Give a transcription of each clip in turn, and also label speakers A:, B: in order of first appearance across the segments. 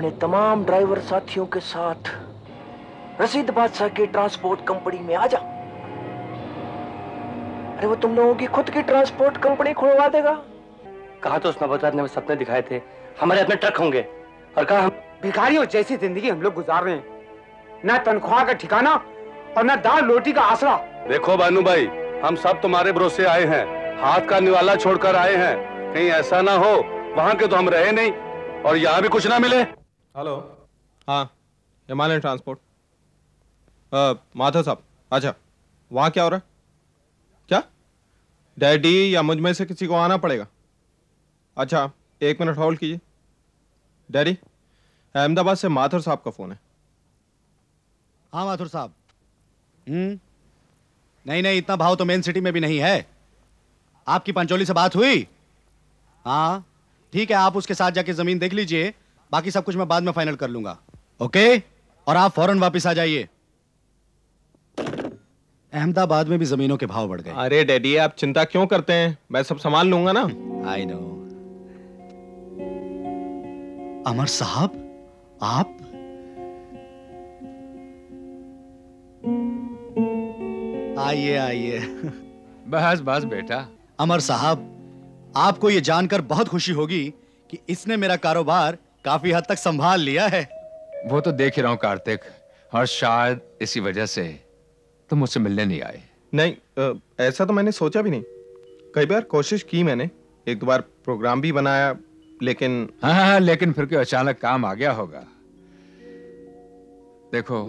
A: अपने तमाम ड्राइवर साथियों के साथ रशीद बादशाह की ट्रांसपोर्ट कंपनी में आ जा। अरे वो तुम लोगों की खुद की ट्रांसपोर्ट कंपनी खुलवा देगा।
B: कहा तो उस नवाबजाद ने सपने दिखाए थे हमारे अपने ट्रक होंगे, और कहा हम
C: भिखारियों जैसी जिंदगी हम लोग गुजार रहे हैं, ना तनख्वाह का ठिकाना और ना दाल रोटी का आसरा।
D: देखो भानु भाई, हम सब तुम्हारे भरोसे आए हैं, हाथ का निवाला छोड़कर आए हैं। कहीं ऐसा ना हो वहां के तो हम रहे नहीं और यहाँ भी कुछ ना मिले।
E: हेलो, हाँ हिमालयन ट्रांसपोर्ट। माधव साहब, अच्छा वहाँ क्या हो रहा है? क्या डैडी या मुझ में से किसी को आना पड़ेगा? अच्छा 1 मिनट होल्ड कीजिए। डैडी, अहमदाबाद से माथुर साहब का फोन है।
F: हाँ माथुर साहब। नहीं नहीं, इतना भाव तो मेन सिटी में भी नहीं है। आपकी पंचोली से बात हुई? हाँ ठीक है, आप उसके साथ जाके जमीन देख लीजिए, बाकी सब कुछ मैं बाद में फाइनल कर लूंगा। ओके, और आप फौरन वापस आ जाइए। अहमदाबाद में भी जमीनों के भाव बढ़ गए।
E: अरे डैडी आप चिंता क्यों करते हैं, मैं सब संभाल लूंगा ना।
F: I know. अमर साहब, आप आइए आइए।
G: बस बस बेटा।
F: अमर साहब, आपको यह जानकर बहुत खुशी होगी कि इसने मेरा कारोबार काफी हद तक संभाल लिया है।
G: वो तो देख ही रहा हूं कार्तिक, और शायद इसी वजह से तुम मुझसे मिलने नहीं आए।
E: नहीं, ऐसा तो मैंने सोचा भी नहीं। कई बार कोशिश की मैंने, 1-2 बार प्रोग्राम भी बनाया, लेकिन
G: हाँ, लेकिन फिर कोई अचानक काम आ गया होगा। देखो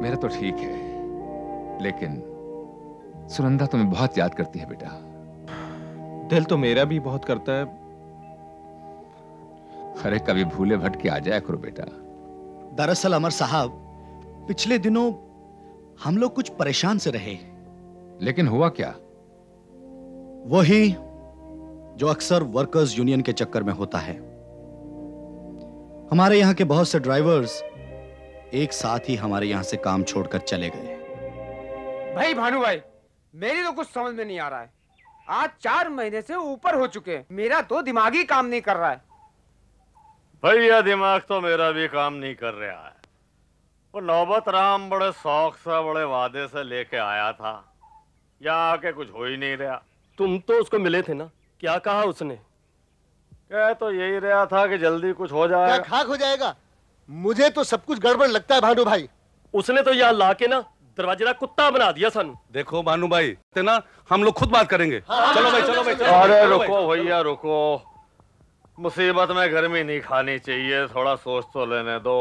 G: मेरा तो ठीक है, लेकिन सुनंदा तुम्हें बहुत याद करती है बेटा।
E: दिल तो मेरा भी बहुत करता है।
G: अरे कभी भूले भटके आ जाया करो बेटा।
F: दरअसल अमर साहब, पिछले दिनों हम लोग कुछ परेशान से रहे।
G: लेकिन हुआ क्या?
F: वही जो अक्सर वर्कर्स यूनियन के चक्कर में होता है। हमारे यहां के बहुत से ड्राइवर्स एक साथ ही हमारे यहां से काम छोड़कर चले गए।
C: भाई भानु भाई, मेरी तो कुछ समझ में नहीं आ रहा है। आज 4 महीने से ऊपर हो चुके हैं, मेरा तो दिमाग ही काम नहीं कर रहा है।
H: भैया दिमाग तो मेरा भी काम नहीं कर रहा है। वो नौबत राम बड़े शौक से, बड़े वादे से लेके आया था, यहाँ आके कुछ हो ही नहीं रहा।
B: तुम तो उसको मिले थे ना, क्या कहा उसने?
H: कह तो यही रहा था कि जल्दी कुछ हो जाएगा।
I: क्या खाक हो जाएगा? मुझे तो सब कुछ गड़बड़ लगता है भानु भाई।
B: उसने तो यहाँ लाके ना दरवाजे कुत्ता बना दिया सन।
D: देखो भानु भाई, ना हम लोग खुद बात करेंगे। चलो भाई, चलो भाई, चलो।
H: अरे रुको भैया रुको, मुसीबत में गर्मी नहीं खानी चाहिए, थोड़ा सोच तो लेने दो।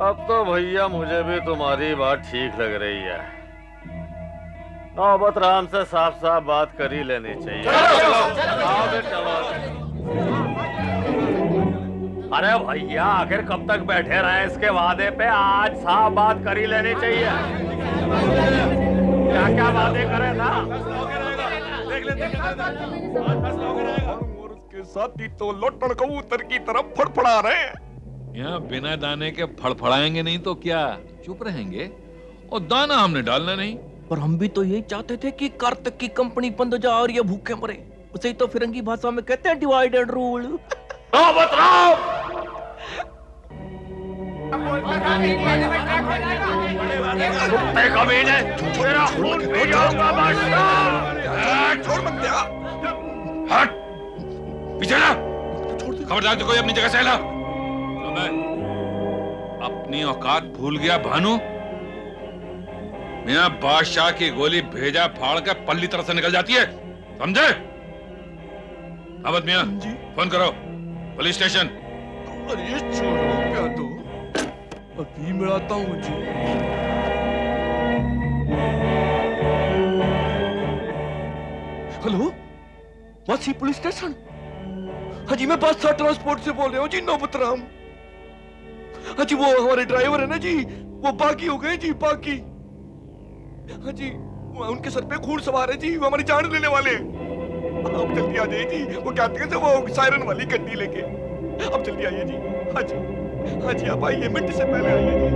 H: अब तो भैया मुझे भी तुम्हारी बात ठीक लग रही है। नौबत राम से साफ साफ बात कर ही लेनी चाहिए। चलो। अरे भैया आखिर कब तक बैठे रहे इसके वादे पे? आज साफ बात कर ही लेनी चाहिए। क्या क्या वादे करे था?
J: और उसके साथी तो लोटन कबूतर की तरफ फड़फड़ा रहे हैं।
K: यहाँ बिना दाने के फड़फड़ाएंगे नहीं तो क्या चुप रहेंगे? और दाना हमने डालना नहीं।
A: पर हम भी तो यही चाहते थे कि कार्तिक की कंपनी बंद हो जाए और ये भूखे मरे। उसे ही तो फिरंगी भाषा में कहते हैं डिवाइड एंड रूल।
H: कुत्ते कमीने, तेरा खून पी जाऊंगा बादशाह।
J: छोड़ मत दिया। हट पीछे ना। खबरदार तो कोई अपनी जगह से हिला।
K: अपनी औकात भूल गया भानु। मियां बादशाह की गोली भेजा फाड़ कर पल्ली तरह से निकल जाती है, समझे? अवध मियां फोन करो पुलिस स्टेशन।
J: अरे छोड़ो क्या तो, अभी मैं आता हूँ जी।
A: हेलो, वासी पुलिस स्टेशन। हाँ जी, मैं बादशाह ट्रांसपोर्ट से बोल रहा हूँ जी, नौबत राम। हाँ जी, वो हमारे ड्राइवर है ना जी, वो बाकी हो गए जी, बाकी। हाँ जी, उनके सर पे खून सवार है जी, वो हमारी जान लेने वाले। आप जल्दी आ जाइए जी, वो कहते हैं वो सायरन वाली गड्डी लेके। आप जल्दी आइए जी। हाँ जी, हाँ जी, आप आइए, मिनट से पहले आइए जी।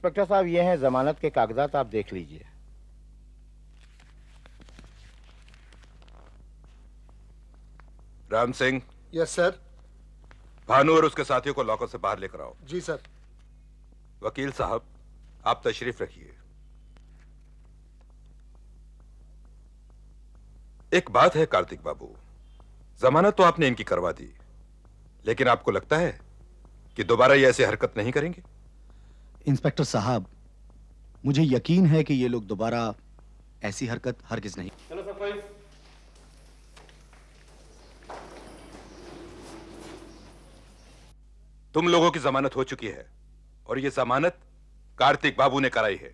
L: इंस्पेक्टर साहब, ये हैं जमानत के कागजात, आप देख लीजिए।
M: राम सिंह।
I: Yes sir.
M: भानु और उसके साथियों को लॉकर से बाहर लेकर आओ।
I: जी सर।
M: वकील साहब, आप तशरीफ रखिए। एक बात है कार्तिक बाबू, जमानत तो आपने इनकी करवा दी, लेकिन आपको लगता है कि दोबारा ये ऐसी हरकत नहीं करेंगे?
F: इंस्पेक्टर साहब, मुझे यकीन है कि ये लोग दोबारा ऐसी हरकत हरगिज नहीं।
B: चलो सब कोई।
M: तुम लोगों की जमानत हो चुकी है और ये जमानत कार्तिक बाबू ने कराई है।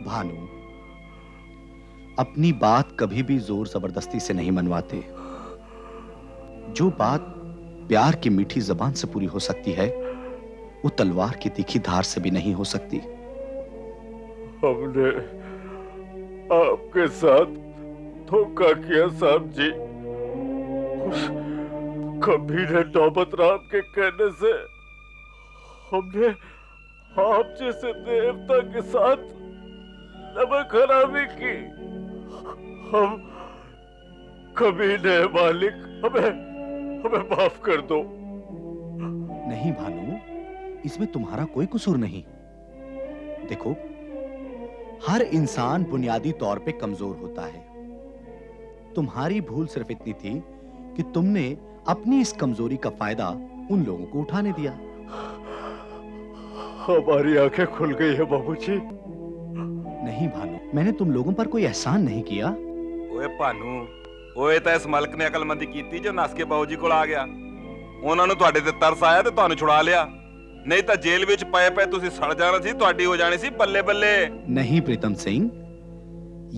F: भानु, अपनी बात कभी भी जोर जबरदस्ती से नहीं मनवाते। जो बात प्यार की मीठी जबान से पूरी हो सकती है, वो तलवार की तीखी धार से भी नहीं हो सकती।
H: हमने आपके साथ धोखा किया साहब जी। कभी ने नौबत राम के कहने से हमने आप जैसे देवता के साथ नमक हरामी की। हम कभी ने मालिक, हमें माफ कर दो।
F: नहीं भानु, इसमें तुम्हारा कोई कसूर नहीं। देखो, हर इंसान बुनियादी तौर पे कमजोर होता है। तुम्हारी भूल सिर्फ इतनी थी कि तुमने अपनी इस कमजोरी का फायदा उन लोगों को उठाने दिया।
H: हमारी आंखें खुल गई है बाबूजी।
F: नहीं भानु, मैंने तुम लोगों पर कोई एहसान नहीं किया।
M: ओए भानु, ओए ਤਾਂ ਇਸ ਮਲਕ ਨੇ ਅਕਲਮੰਦੀ ਕੀਤੀ ਜੋ ਨਸ ਕੇ ਬਾਊ ਜੀ ਕੋਲ ਆ ਗਿਆ। ਉਹਨਾਂ ਨੂੰ ਤੁਹਾਡੇ ਤੇ ਤਰਸ ਆਇਆ ਤੇ ਤੁਹਾਨੂੰ ਛੁਡਾ ਲਿਆ। नहीं तो जेल विच पए पे तुसी सड़ जाना सी, तुहाडी हो जानी सी बल्ले बल्ले।
F: नहीं प्रीतम सिंह,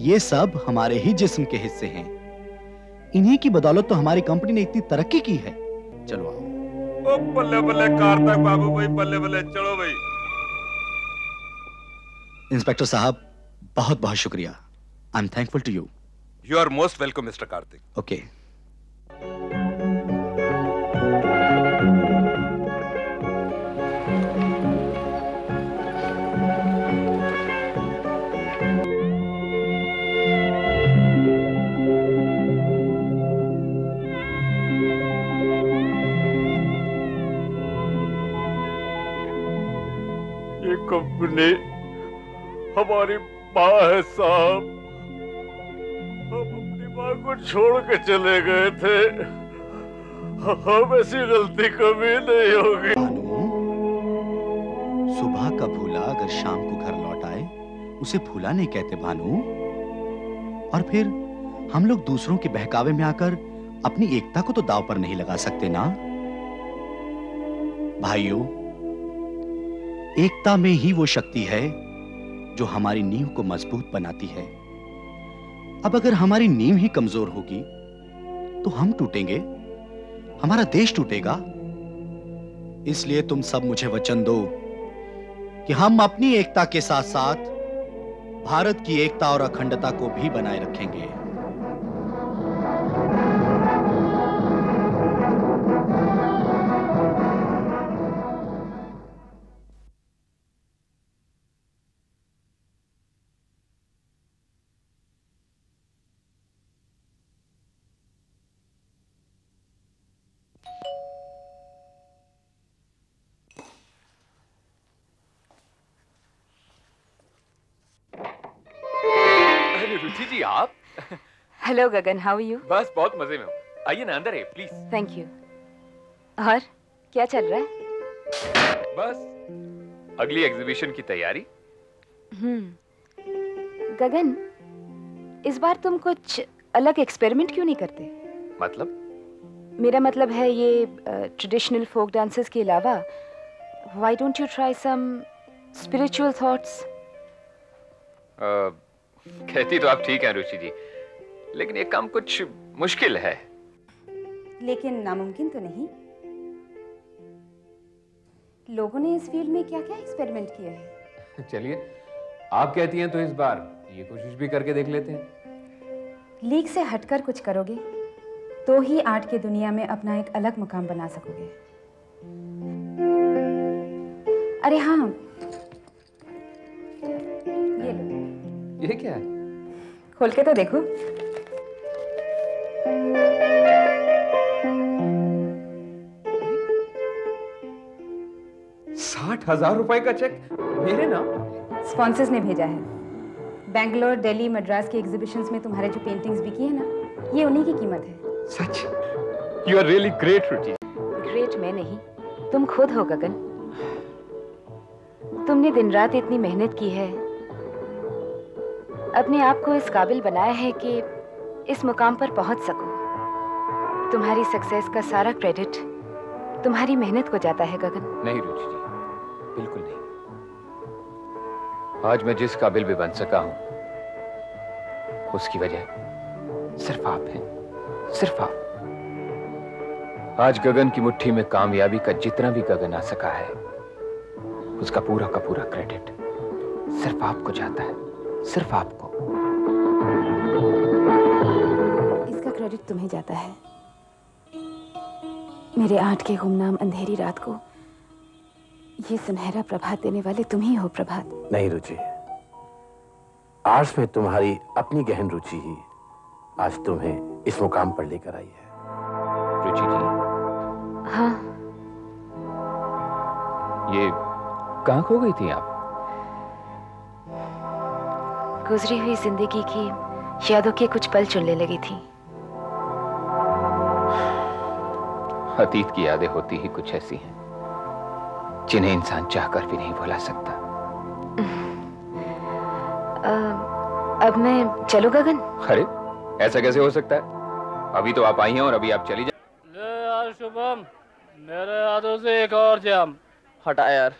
F: ये सब हमारे ही जिस्म के हिस्से हैं। इन्हीं की बदौलत तो हमारी कंपनी ने इतनी तरक्की की है। चलो आओ।
M: ओ बल्ले बल्ले कार्तिक बाबू भाई, बल्ले बल्ले, चलो भाई।
F: इंस्पेक्टर साहब, बहुत बहुत शुक्रिया। I am thankful to you.
M: You are most welcome mister Kartik.
F: Okay.
H: Company हमारी माँ है साहब। हम अपनी माँ को छोड़ के चले गए थे। हम ऐसी गलती कभी नहीं होगी।
F: सुबह का भूला अगर शाम को घर लौट आए उसे भूला नहीं कहते भानु। और फिर हम लोग दूसरों के बहकावे में आकर अपनी एकता को तो दांव पर नहीं लगा सकते ना। भाइयों, एकता में ही वो शक्ति है जो हमारी नींव को मजबूत बनाती है। अब अगर हमारी नींव ही कमजोर होगी तो हम टूटेंगे, हमारा देश टूटेगा। इसलिए तुम सब मुझे वचन दो कि हम अपनी एकता के साथ साथ भारत की एकता और अखंडता को भी बनाए रखेंगे।
N: रुचि जी, आप?
O: Hello Gagan, how are you?
N: बस बहुत मजे में हूँ। आइए ना, अंदर है प्लीज।
O: Thank you. और क्या चल रहा है?
N: बस अगली एग्जीबिशन की तैयारी।
O: गगन, इस बार तुम कुछ अलग एक्सपेरिमेंट क्यों नहीं करते?
N: मतलब?
O: मेरा मतलब है ये ट्रेडिशनल फोक डांसेस के अलावा why don't you try some spiritual thoughts?
N: कहती तो आप ठीक हैं रुचि जी, लेकिन ये काम कुछ मुश्किल है।
O: लेकिन नामुमकिन तो नहीं। लोगों ने इस फील्ड में क्या क्या एक्सपेरिमेंट किए हैं।
N: चलिए, आप कहती हैं तो इस बार ये कोशिश भी करके देख लेते हैं।
O: लीग से हटकर कुछ करोगे तो ही आर्ट की दुनिया में अपना एक अलग मुकाम बना सकोगे। अरे हाँ, ये लो।
N: ये क्या है?
O: खोल के तो देखो।
N: ₹60,000 का चेक मेरे नाम?
O: स्पॉन्सर्स ने भेजा है। बेंगलोर, दिल्ली, मद्रास के एग्जीबिशंस में तुम्हारे जो पेंटिंग्स बिकी है ना, ये उन्हीं की कीमत है।
N: सच? You are really great, Ruchi.
O: Great मैं नहीं, तुम खुद हो गगन। तुमने दिन रात इतनी मेहनत की है, अपने आप को इस काबिल बनाया है कि इस मुकाम पर पहुंच सको। तुम्हारी सक्सेस का सारा क्रेडिट तुम्हारी मेहनत को जाता है गगन।
N: नहीं रुचि जी, बिल्कुल नहीं। आज मैं जिस काबिल भी बन सका हूं, उसकी वजह सिर्फ आप हैं, सिर्फ आप। आज गगन की मुट्ठी में कामयाबी का जितना भी गगन आ सका है, उसका पूरा का पूरा क्रेडिट सिर्फ आपको जाता है, सिर्फ आपको।
O: इसका क्रेडिट तुम्हें जाता है। मेरे आर्ट के गुमनाम अंधेरी रात को ये सुनहरा प्रभात देने वाले तुम ही हो प्रभात।
L: नहीं रुचि, आर्ट्स में तुम्हारी अपनी गहन रुचि ही आज तुम्हें इस मुकाम पर लेकर आई है।
N: रुचि जी।
O: हाँ।
N: ये कहाँ खो गई थी आप?
O: गुजरी हुई जिंदगी की यादों के कुछ पल चुनने लगी थी।
N: अतीत की यादें होती ही कुछ ऐसी हैं जिन्हें इंसान चाहकर भी नहीं भुला सकता।
O: अब मैं चलूं गगन?
N: अरे ऐसा कैसे हो सकता है? अभी तो आप आई हैं और अभी आप चली जाए।
P: ले यार शुभम, मेरे हाथों से एक और जाम।
Q: हटा यार।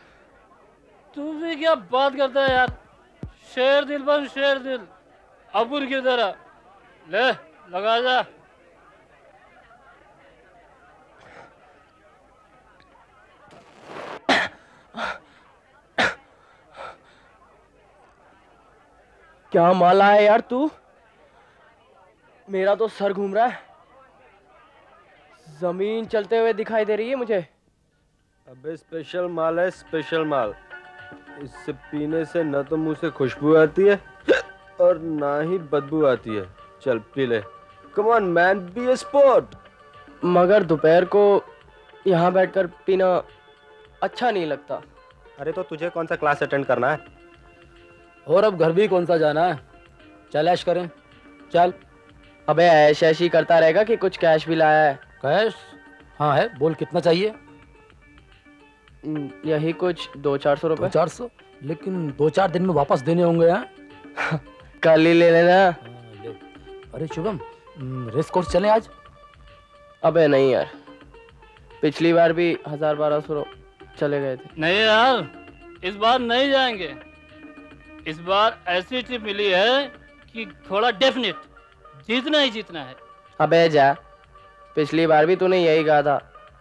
P: तू भी क्या बात करता है यार? शेर दिल बन शेर दिल, अबुर की तरह। ले लगा जा।
Q: क्या माला है यार तू? मेरा तो सर घूम रहा है। जमीन चलते हुए दिखाई दे रही है मुझे।
R: अबे स्पेशल माल है, स्पेशल माल। इससे पीने से न तो मुंह से खुशबू आती है और ना ही बदबू आती है। चल पी ले। Come on man, be a sport.
Q: मगर दोपहर को यहाँ बैठकर पीना अच्छा नहीं लगता।
R: अरे तो तुझे कौन सा क्लास अटेंड करना है?
P: और अब घर भी कौन सा जाना है? चल ऐश करें, चल।
Q: अबे ऐश ऐश ही करता रहेगा कि कुछ कैश भी लाया है?
P: कैश? हाँ है, बोल कितना चाहिए?
Q: यही कुछ 200-400 रुपए।
P: 200-400? लेकिन 2-4 दिन में वापस देने होंगे। हाँ
Q: कल ही ले लेना।
P: अरे शुभम, रेस कोर्स चलें आज?
Q: अबे नहीं यार, पिछली बार भी 1000-1200 चले गए थे।
P: नहीं यार, इस बार नहीं जाएंगे। इस बार ऐसी ट्रिप मिली है कि थोड़ा डेफिनेट जीतना ही जीतना है।
Q: अबे जा, पिछली बार भी तूने यही कहा था।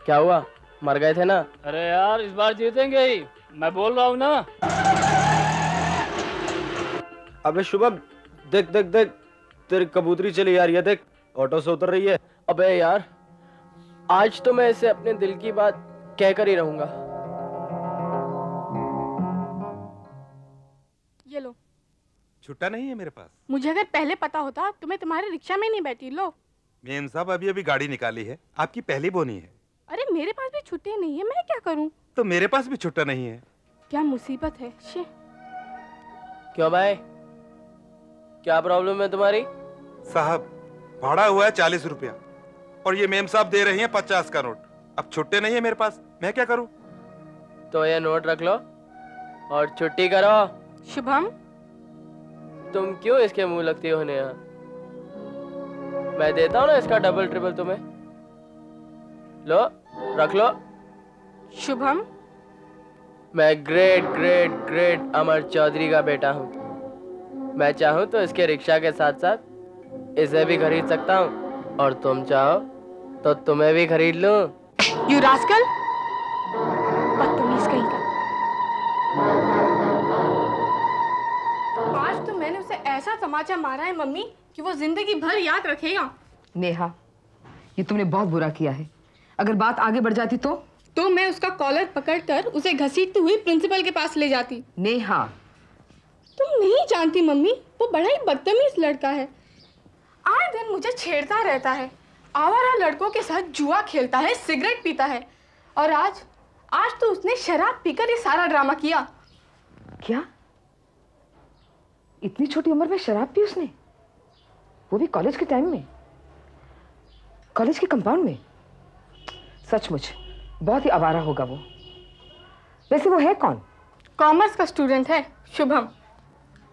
Q: क्या हुआ, मर गए थे ना?
P: अरे यार इस बार जीतेंगे ही, मैं बोल रहा हूँ ना।
R: अबे शुभम, देख देख देख, तेरी कबूतरी चली यार। ये देख, ऑटो से उतर रही है।
Q: अबे यार, आज तो मैं इसे अपने दिल की बात कहकर ही रहूंगा।
S: ये लो।
M: छुट्टा नहीं है मेरे पास।
S: मुझे अगर पहले पता होता तो मैं तुम्हारे रिक्शा में नहीं बैठी। लो।
M: मेम साहब अभी अभी गाड़ी निकाली है, आपकी पहली बोनी है।
S: अरे मेरे पास भी छुट्टी नहीं है, मैं क्या करूं?
M: तो मेरे पास भी छुट्टा नहीं है।
S: क्या मुसीबत है। शे।
Q: क्यों भाई, क्या प्रॉब्लम है तुम्हारी?
M: साहब भाड़ा हुआ है 40 रुपया और ये मेम साहब दे रही हैं 50 का नोट। अब छुट्टे नहीं है मेरे पास, मैं क्या करूं?
Q: तो ये नोट रख लो और छुट्टी करो।
S: शुभम,
Q: तुम क्यों इसके मुंह लगती हो नेहा? मैं देता हूँ ना इसका डबल ट्रिपल तुम्हें। लो रख लो।
S: शुभम,
Q: मैं ग्रेट ग्रेट ग्रेट अमर चौधरी का बेटा हूँ। मैं चाहूँ तो इसके रिक्शा के साथ साथ इसे भी खरीद सकता हूँ और तुम चाहो तो तुम्हें भी खरीद लूं?
S: यू रास्कल, बदतमीज कहीं का। आज तो मैंने उसे ऐसा तमाचा मारा है मम्मी कि वो जिंदगी भर याद रखेगा।
T: नेहा, ये तुमने बहुत बुरा किया है। अगर बात आगे बढ़ जाती तो
S: मैं उसका कॉलर पकड़कर उसे घसीटती हुई प्रिंसिपल के पास ले जाती।
T: नेहा,
S: तुम नहीं जानती मम्मी, वो बड़ा ही बदतमीज लड़का है। आए दिन मुझे छेड़ता रहता है, आवारा लड़कों के साथ जुआ खेलता है, सिगरेट पीता है। और आज तो उसने शराब पीकर ये सारा ड्रामा किया।
T: क्या? इतनी छोटी उम्र में शराब पी उसने? वो भी कॉलेज के टाइम में, कॉलेज के कंपाउंड में? सचमुच बहुत ही आवारा होगा वो। वैसे वो है कौन?
S: कॉमर्स का स्टूडेंट है, शुभम।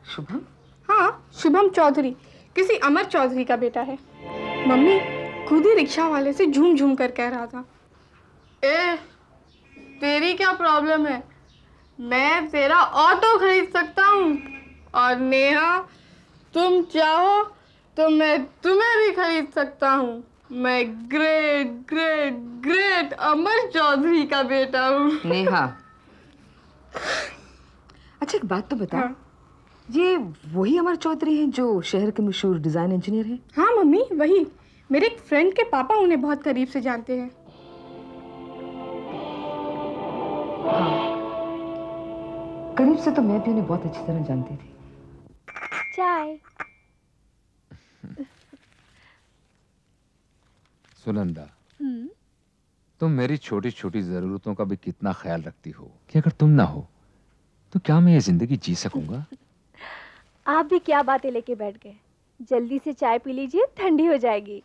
T: शुभम?
S: हाँ, शुभम चौधरी, किसी अमर चौधरी का बेटा है। मम्मी खुद ही रिक्शा वाले से झूम झूम कर कह रहा था, ए तेरी क्या प्रॉब्लम है, मैं तेरा ऑटो खरीद सकता हूँ, और नेहा तुम चाहो तो मैं तुम्हें भी खरीद सकता हूँ। मैं ग्रेट ग्रेट ग्रेट अमर चौधरी का बेटा हूँ।
T: नेहा, अच्छा एक बात तो बता। हाँ। ये वही अमर चौधरी हैं जो शहर के मशहूर डिजाइन इंजीनियर हैं?
S: हाँ मम्मी, वही। मेरे एक फ्रेंड के पापा उन्हें बहुत करीब से जानते हैं।
T: हाँ, करीब से तो मैं भी उन्हें बहुत अच्छी तरह जानती थी।
U: चाय।
G: सुनंदा, तुम मेरी छोटी छोटी जरूरतों का भी कितना ख्याल रखती हो कि अगर तुम ना हो तो क्या मैं ये जिंदगी जी सकूंगा?
U: आप भी क्या बातें लेके बैठ गए। जल्दी से चाय पी लीजिए, ठंडी हो जाएगी।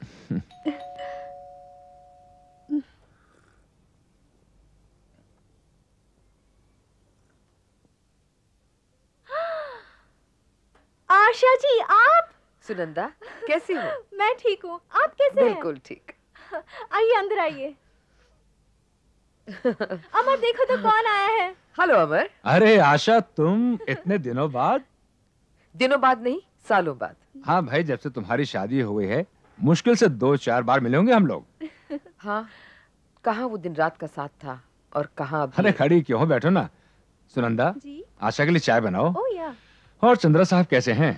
U: आशा जी, आप?
T: सुनंदा, कैसी हो?
U: मैं ठीक हूँ, आप कैसे हैं?
T: बिल्कुल ठीक।
U: आइए अंदर आइए। अमर देखो तो कौन आया है।
T: हेलो अमर।
G: अरे आशा, तुम इतने दिनों बाद?
T: दिनों बाद नहीं, सालों बाद।
G: हाँ भाई, जब से तुम्हारी शादी हो गई है मुश्किल से 2-4 बार मिले होंगे हम लोग।
T: हाँ, कहाँ वो दिन रात का साथ था और कहाँ अभी।
G: अरे खड़ी क्यों हो, बैठो ना। सुनंदा, आशा के लिए चाय बनाओ। और चंद्रा साहब कैसे हैं?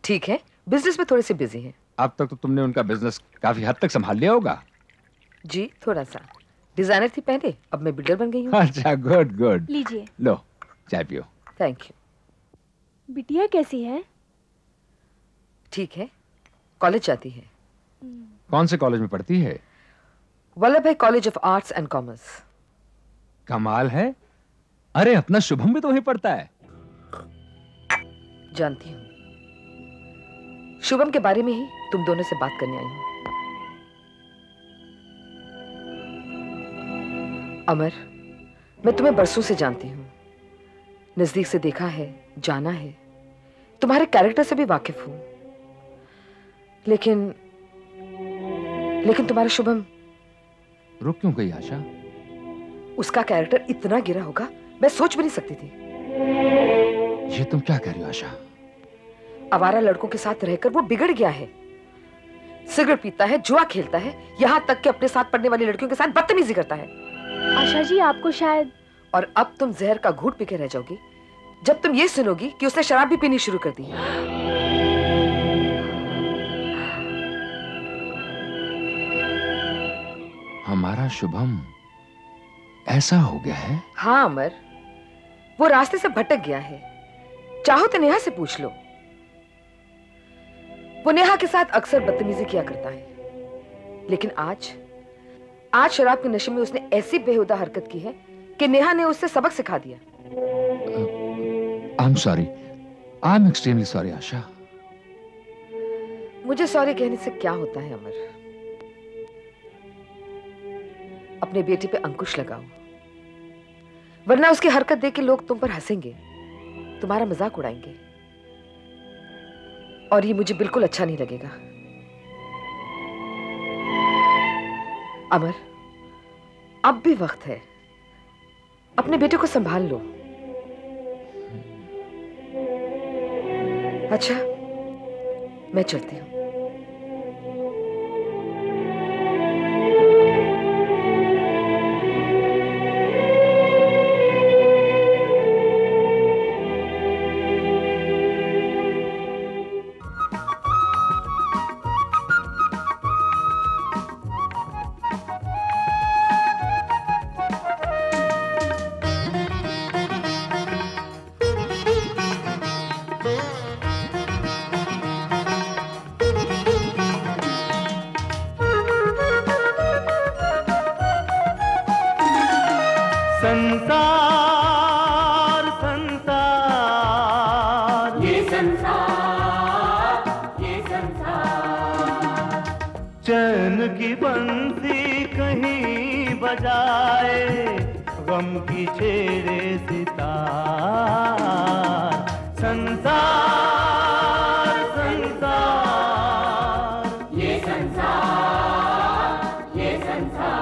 T: ठीक है, बिजनेस में थोड़े से बिजी हैं।
G: अब तक तो तुमने उनका बिजनेस काफी हद तक संभाल लिया होगा।
T: जी थोड़ा सा। डिजाइनर थी पहले, अब मैं बिल्डर बन गई हूँ।
G: अच्छा, गुड गुड।
U: लीजिए।
G: लो चाय पियो।
T: Thank you.
U: बिटिया कैसी है?
T: ठीक है, कॉलेज जाती है।
G: कौन से कॉलेज में पढ़ती है?
T: वल्लभ भाई college of arts and commerce.
G: कमाल है। अरे अपना शुभम भी तो वहीं पढ़ता है।
T: जानती हूँ, शुभम के बारे में ही तुम दोनों से बात करने आई हूँ। अमर, मैं तुम्हें बरसों से जानती हूँ, नजदीक से देखा है, जाना है, तुम्हारे कैरेक्टर से भी वाकिफ हूँ, लेकिन तुम्हारा शुभम।
G: रुक क्यों गई आशा?
T: उसका कैरेक्टर इतना गिरा होगा, मैं सोच भी नहीं सकती थी।
G: ये तुम क्या कह रही हो आशा?
T: आवारा लड़कों के साथ रहकर वो बिगड़ गया है। सिगरेट पीता है, जुआ खेलता है, यहाँ तक कि अपने साथ पढ़ने वाली लड़कियों के साथ बदतमीजी करता है।
U: आशा जी, आपको शायद।
T: और अब तुम जहर का घूंट पी के रह जाओगी जब तुम ये सुनोगी कि उसने शराब भी पीनी शुरू कर दी है।
G: हमारा शुभम ऐसा हो गया है?
T: हाँ अमर, वो रास्ते से भटक गया है। चाहो तो नेहा से पूछ लो। वो नेहा के साथ अक्सर बदतमीजी किया करता है, लेकिन आज शराब के नशे में उसने ऐसी बेहुदा हरकत की है कि नेहा ने उससे सबक सिखा दिया।
G: I'm sorry. I'm extremely sorry, आशा।
T: मुझे सॉरी कहने से क्या होता है अमर? अपने बेटे पे अंकुश लगाओ, वरना उसकी हरकत देख के लोग तुम पर हंसेंगे, तुम्हारा मजाक उड़ाएंगे, और ये मुझे बिल्कुल अच्छा नहीं लगेगा। अमर, अब भी वक्त है, अपने बेटे को संभाल लो। अच्छा, मैं चलती हूँ।
E: संसार संसार ये संसार चैन की बंसी कहीं बजाए गम की छेड़े सितार संसार संसार ये संसार